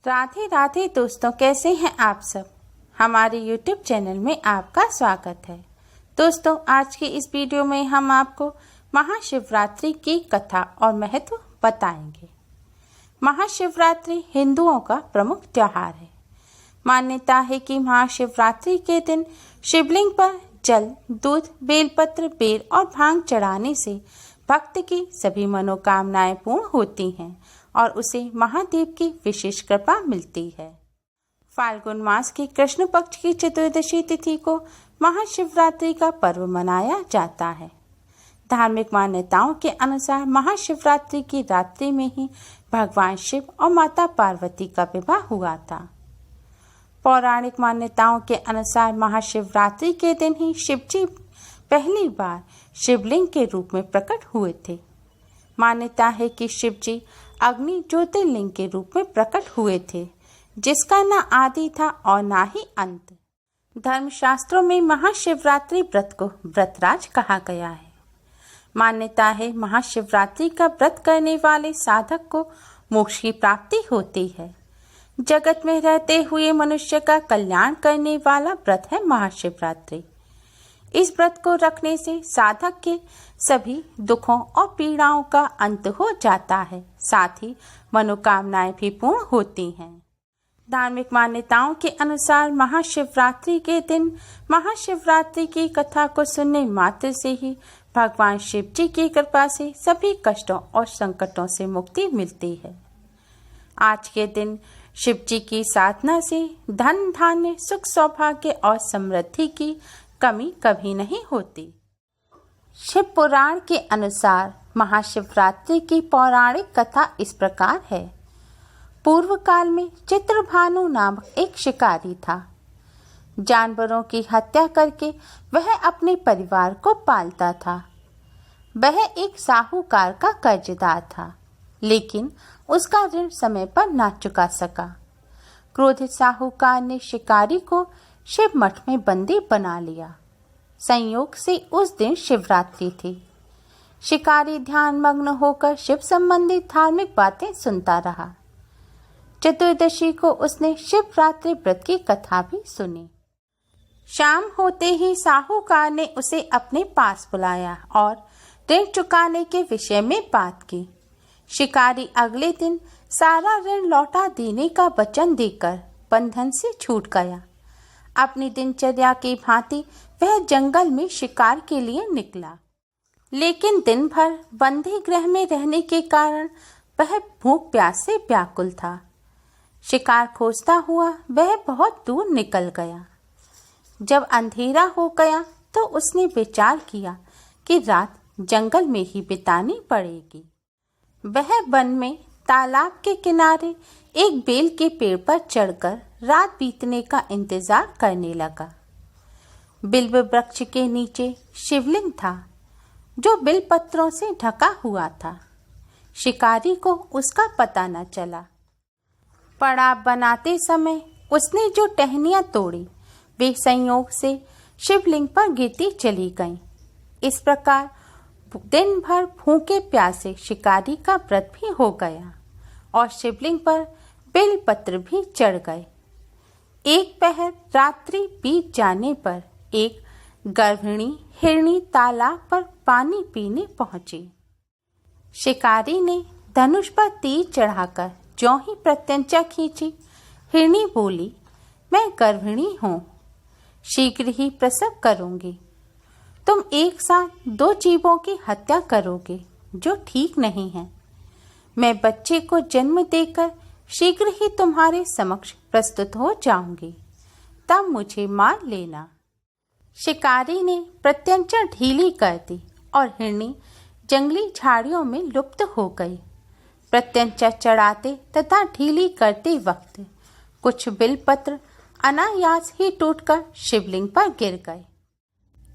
राधे राधे दोस्तों, कैसे हैं आप सब। हमारे YouTube चैनल में आपका स्वागत है। दोस्तों, आज की इस वीडियो में हम आपको महाशिवरात्रि की कथा और महत्व बताएंगे। महाशिवरात्रि हिंदुओं का प्रमुख त्योहार है। मान्यता है कि महाशिवरात्रि के दिन शिवलिंग पर जल, दूध, बेलपत्र, बेर और भांग चढ़ाने से भक्त की सभी मनोकामनाएं पूर्ण होती हैं और उसे महादेव की विशेष कृपा मिलती है। फाल्गुन मास की कृष्ण पक्ष की चतुर्दशी तिथि को महाशिवरात्रि का पर्व मनाया जाता है। धार्मिक मान्यताओं के अनुसार महाशिवरात्रि की रात्रि में ही भगवान शिव और माता पार्वती का विवाह हुआ था। पौराणिक मान्यताओं के अनुसार महाशिवरात्रि के दिन ही शिवजी पहली बार शिवलिंग के रूप में प्रकट हुए थे। मान्यता है कि शिवजी अग्नि ज्योतिर्लिंग के रूप में प्रकट हुए थे, जिसका न आदि था और न ही अंत। धर्मशास्त्रों में महाशिवरात्रि व्रत को व्रतराज कहा गया है। मान्यता है महाशिवरात्रि का व्रत करने वाले साधक को मोक्ष की प्राप्ति होती है। जगत में रहते हुए मनुष्य का कल्याण करने वाला व्रत है महाशिवरात्रि। इस व्रत को रखने से साधक के सभी दुखों और पीड़ाओं का अंत हो जाता है, साथ ही मनोकामनाएं भी पूर्ण होती हैं। धार्मिक मान्यताओं के अनुसार महाशिवरात्रि के दिन महाशिवरात्रि की कथा को सुनने मात्र से ही भगवान शिव जी की कृपा से सभी कष्टों और संकटों से मुक्ति मिलती है। आज के दिन शिव जी की साधना से धन, धान्य, सुख, सौभाग्य और समृद्धि की कमी कभी नहीं होती। शिव पुराण के अनुसार महाशिवरात्रि की पौराणिक कथा इस प्रकार है। पूर्व काल में चित्रभानु नामक एक शिकारी था। जानवरों की हत्या करके वह अपने परिवार को पालता था। वह एक साहूकार का कर्जदार था, लेकिन उसका ऋण समय पर ना चुका सका। क्रोधित साहूकार ने शिकारी को शिव मठ में बंदी बना लिया। संयोग से उस दिन शिवरात्रि थी। शिकारी ध्यान मग्न होकर शिव संबंधी धार्मिक बातें सुनता रहा। चतुर्दशी को उसने शिवरात्रि व्रत की कथा भी सुनी। शाम होते ही साहूकार ने उसे अपने पास बुलाया और ऋण चुकाने के विषय में बात की। शिकारी अगले दिन सारा ऋण लौटा देने का वचन देकर बंधन से छूट गया। अपनी दिनचर्या की भांति वह जंगल में शिकार के लिए निकला, लेकिन दिन भर बंदी गृह में रहने के कारण वह भूख प्यास से व्याकुल था। शिकार खोजता हुआ वह बहुत दूर निकल गया। जब अंधेरा हो गया तो उसने विचार किया कि रात जंगल में ही बितानी पड़ेगी। वह वन में तालाब के किनारे एक बेल के पेड़ पर चढ़कर रात बीतने का इंतजार करने लगा। बिल्व वृक्ष के नीचे शिवलिंग था, जो बिल पत्रों से ढका हुआ था। शिकारी को उसका पता न चला। पड़ाव बनाते समय उसने जो टहनियां तोड़ी, वे संयोग से शिवलिंग पर गिरती चली गईं। इस प्रकार दिन भर भूखे प्यासे शिकारी का व्रत भी हो गया और शिवलिंग पर बेल पत्र भी चढ़ गए। एक पहर रात्रि बीत जाने पर एक गर्भिणी हिरनी तालाब पर पानी पीने पहुंची। शिकारी ने धनुष पर तीर चढ़ाकर ज्यों ही प्रत्यंचा खींची, हिरनी बोली, मैं गर्भिणी हूँ, शीघ्र ही प्रसव करूंगी। तुम एक साथ दो जीवों की हत्या करोगे, जो ठीक नहीं है। मैं बच्चे को जन्म देकर शीघ्र ही तुम्हारे समक्ष प्रस्तुत हो जाऊंगी, तब मुझे मार लेना। शिकारी ने प्रत्यंचा ढीली कर दी और हिरनी जंगली झाड़ियों में लुप्त हो गई। प्रत्यंचा चढ़ाते तथा ढीली करते वक्त कुछ बिलपत्र अनायास ही टूटकर शिवलिंग पर गिर गए।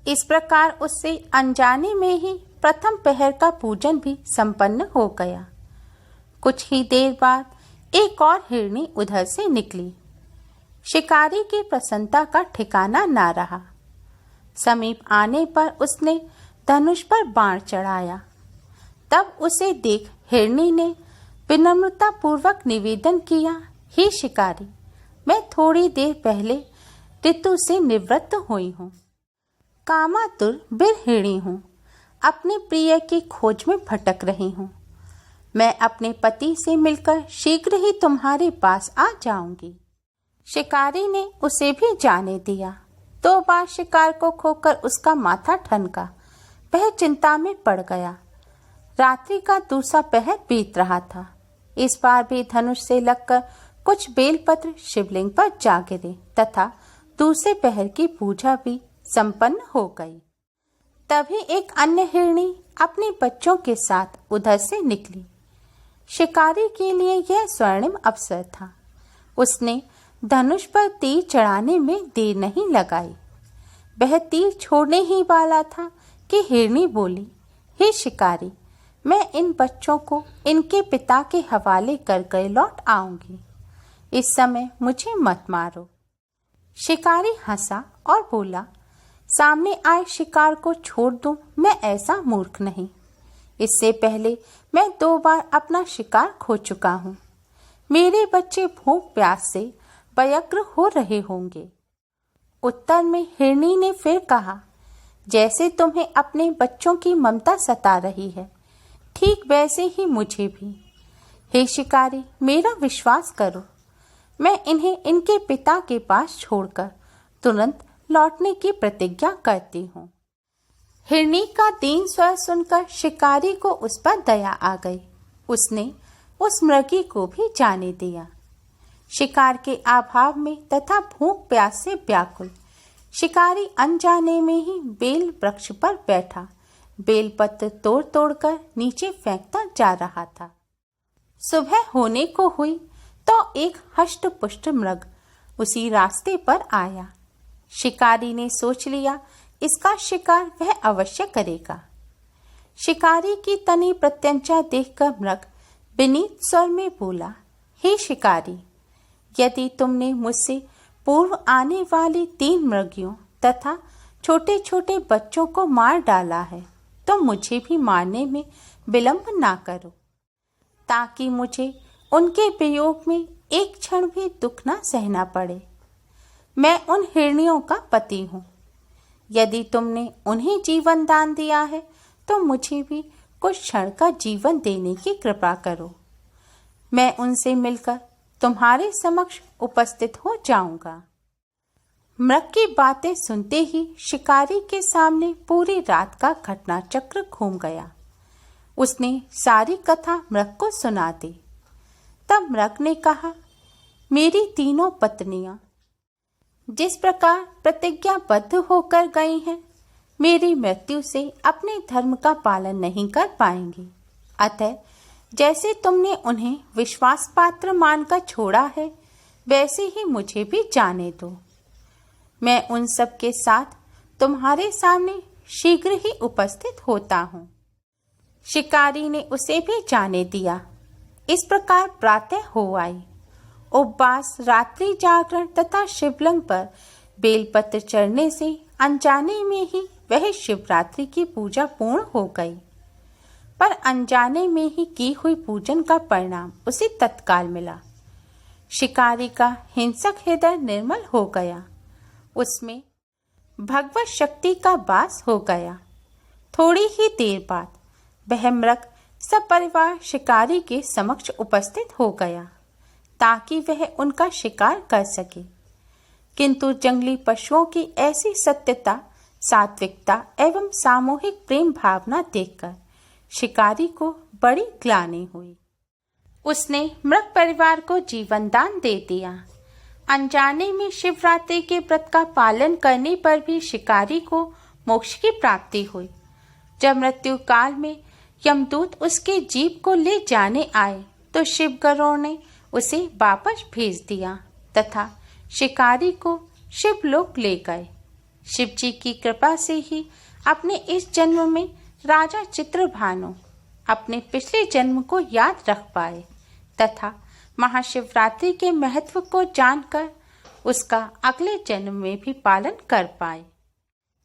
इस प्रकार उससे अनजाने में ही प्रथम पहर का पूजन भी संपन्न हो गया। कुछ ही देर बाद एक और हिरनी उधर से निकली। शिकारी की प्रसन्नता का ठिकाना ना रहा। समीप आने पर उसने धनुष पर बाण चढ़ाया। तब उसे देख हिरनी ने विनम्रता पूर्वक निवेदन किया हे शिकारी, मैं थोड़ी देर पहले ऋतु से निवृत्त हुई हूँ। कामातुर बिरहिणी हूँ, अपने प्रिय की खोज में भटक रही हूँ। मैं अपने पति से मिलकर शीघ्र ही तुम्हारे पास आ जाऊंगी। शिकारी ने उसे भी जाने दिया। 2 बार शिकार को खोकर उसका माथा ठनका। वह चिंता में पड़ गया। रात्रि का दूसरा पहर बीत रहा था। इस बार भी धनुष से लगकर कुछ बेलपत्र शिवलिंग पर जा गिरे तथा दूसरे पहर की पूजा भी संपन्न हो गई। तभी एक अन्य हिरणी अपने बच्चों के साथ उधर से निकली। शिकारी के लिए यह स्वर्णिम अवसर था। उसने धनुष पर तीर चढ़ाने में देर नहीं लगाई। वह तीर छोड़ने ही वाला था कि हिरणी बोली, हे शिकारी, मैं इन बच्चों को इनके पिता के हवाले कर लौट आऊंगी। इस समय मुझे मत मारो। शिकारी हंसा और बोला, सामने आए शिकार को छोड़ दूं, मैं ऐसा मूर्ख नहीं। इससे पहले मैं 2 बार अपना शिकार खो चुका हूँ। मेरे बच्चे भूख प्यास से व्यग्र हो रहे होंगे। उत्तर में हिरणी ने फिर कहा, जैसे तुम्हें अपने बच्चों की ममता सता रही है, ठीक वैसे ही मुझे भी। हे शिकारी, मेरा विश्वास करो, मैं इन्हें इनके पिता के पास छोड़कर तुरंत लौटने की प्रतिज्ञा करती हूँ। हिरणी का दीन स्वर सुनकर शिकारी को उस पर दया आ गई। उसने उस मृगी को भी जाने दिया। शिकार के अभाव में तथा भूख प्यास से व्याकुल शिकारी अनजाने में ही बेल वृक्ष पर बैठा बेलपत्र तोड़ तोड़कर नीचे फेंकता जा रहा था। सुबह होने को हुई तो एक हष्ट पुष्ट मृग उसी रास्ते पर आया। शिकारी ने सोच लिया, इसका शिकार वह अवश्य करेगा। शिकारी की तनी प्रत्यंचा देखकर मृग विनीत स्वर में बोला, हे शिकारी, यदि तुमने मुझसे पूर्व आने वाली 3 मृगियों तथा छोटे छोटे बच्चों को मार डाला है तो मुझे भी मारने में विलंब ना करो, ताकि मुझे उनके वियोग में एक क्षण भी दुख ना सहना पड़े। मैं उन हिरनियों का पति हूँ। यदि तुमने उन्हें जीवन दान दिया है तो मुझे भी कुछ क्षण का जीवन देने की कृपा करो। मैं उनसे मिलकर तुम्हारे समक्ष उपस्थित हो जाऊंगा। मृग की बातें सुनते ही शिकारी के सामने पूरी रात का घटना चक्र घूम गया। उसने सारी कथा मृग को सुना दी। तब मृग ने कहा, मेरी 3 पत्नियां जिस प्रकार प्रतिज्ञाबद्ध होकर गई हैं, मेरी मृत्यु से अपने धर्म का पालन नहीं कर पाएंगी। अतः जैसे तुमने उन्हें विश्वास पात्र मानकर छोड़ा है, वैसे ही मुझे भी जाने दो। मैं उन सब के साथ तुम्हारे सामने शीघ्र ही उपस्थित होता हूँ। शिकारी ने उसे भी जाने दिया। इस प्रकार प्रातः हो आई। उपवास, रात्रि जागरण तथा शिवलिंग पर बेलपत्र चढ़ने से अनजाने में ही वह शिवरात्रि की पूजा पूर्ण हो गई। पर अनजाने में ही की हुई पूजन का परिणाम उसे तत्काल मिला। शिकारी का हिंसक हृदय निर्मल हो गया। उसमें भगवत शक्ति का वास हो गया। थोड़ी ही देर बाद वह मृग सपरिवार शिकारी के समक्ष उपस्थित हो गया ताकि वह उनका शिकार कर सके। किंतु जंगली पशुओं की ऐसी सत्यता, सात्विकता एवं सामूहिक प्रेम भावना देखकर शिकारी को बड़ी ग्लानि हुई। उसने मृग परिवार को जीवन दान दे दिया। अनजाने में शिवरात्रि के व्रत का पालन करने पर भी शिकारी को मोक्ष की प्राप्ति हुई। जब मृत्यु काल में यमदूत उसके जीव को ले जाने आए तो शिव गरुड़ ने उसे वापस भेज दिया तथा शिकारी को शिवलोक ले गए। शिव जी की कृपा से ही अपने इस जन्म में राजा चित्रभानु अपने पिछले जन्म को याद रख पाए तथा महाशिवरात्रि के महत्व को जानकर उसका अगले जन्म में भी पालन कर पाए।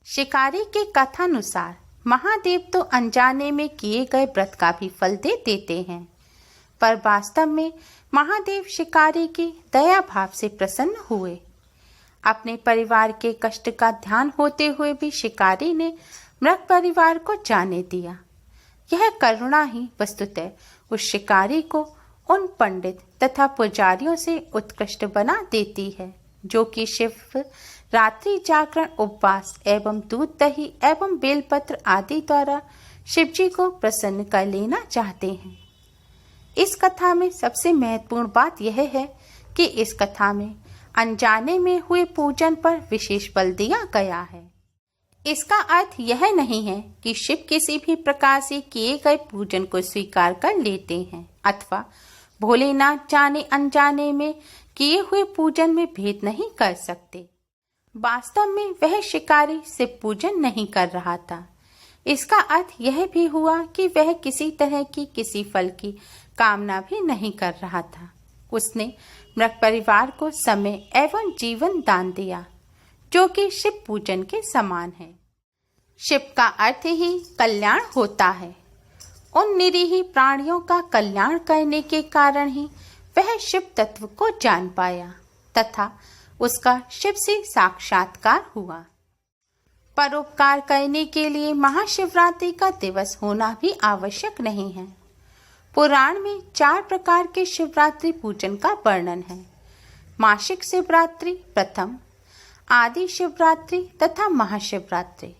शिकारी के कथानुसार महादेव तो अनजाने में किए गए व्रत का भी फल दे देते हैं, पर वास्तव में महादेव शिकारी की दया भाव से प्रसन्न हुए। अपने परिवार के कष्ट का ध्यान होते हुए भी शिकारी ने मृत परिवार को जाने दिया। यह करुणा ही वस्तुतः उस शिकारी को उन पंडित तथा पुजारियों से उत्कृष्ट बना देती है जो कि शिव रात्रि जागरण, उपवास एवं दूध दही एवं बेलपत्र आदि द्वारा शिवजी को प्रसन्न कर लेना चाहते हैं। इस कथा में सबसे महत्वपूर्ण बात यह है कि इस कथा में अनजाने में हुए पूजन पर विशेष बल दिया गया है। इसका अर्थ यह नहीं है कि शिव किसी भी प्रकार से किए गए पूजन को स्वीकार कर लेते हैं अथवा भोलेनाथ जाने अनजाने में किए हुए पूजन में भेद नहीं कर सकते। वास्तव में वह शिकारी शिव पूजन नहीं कर रहा था। इसका अर्थ यह भी हुआ कि वह किसी तरह की किसी फल की कामना भी नहीं कर रहा था। उसने मृत परिवार को समय एवं जीवन दान दिया जो कि शिव पूजन के समान है। शिव का अर्थ ही कल्याण होता है। उन निरीह प्राणियों का कल्याण करने के कारण ही वह शिव तत्व को जान पाया तथा उसका शिव से साक्षात्कार हुआ। परोपकार करने के लिए महाशिवरात्रि का दिवस होना भी आवश्यक नहीं है। पुराण में 4 प्रकार के शिवरात्रि पूजन का वर्णन है। मासिक शिवरात्रि प्रथम, आदि शिवरात्रि तथा महाशिवरात्रि।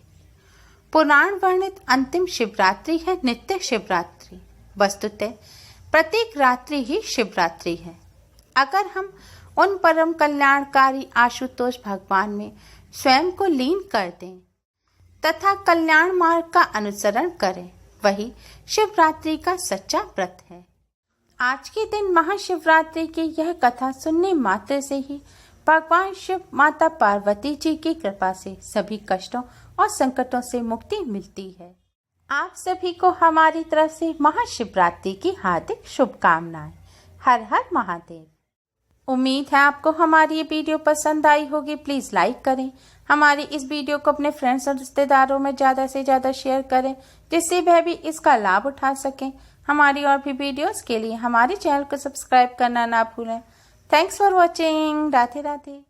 पुराण वर्णित अंतिम शिवरात्रि है नित्य शिवरात्रि। वस्तुतः प्रत्येक रात्रि ही शिवरात्रि है। अगर हम उन परम कल्याणकारी आशुतोष भगवान में स्वयं को लीन कर दें तथा कल्याण मार्ग का अनुसरण करें, वही शिवरात्रि का सच्चा व्रत है। आज के दिन महाशिवरात्रि की यह कथा सुनने मात्र से ही भगवान शिव, माता पार्वती जी की कृपा से सभी कष्टों और संकटों से मुक्ति मिलती है। आप सभी को हमारी तरफ से महाशिवरात्रि की हार्दिक शुभकामनाएं। हर हर महादेव। उम्मीद है आपको हमारी ये वीडियो पसंद आई होगी। प्लीज लाइक करें। हमारी इस वीडियो को अपने फ्रेंड्स और रिश्तेदारों में ज्यादा से ज्यादा शेयर करें जिससे वह भी इसका लाभ उठा सकें। हमारी और भी वीडियोस के लिए हमारे चैनल को सब्सक्राइब करना ना भूलें। Thanks for watching. Radhe Radhe.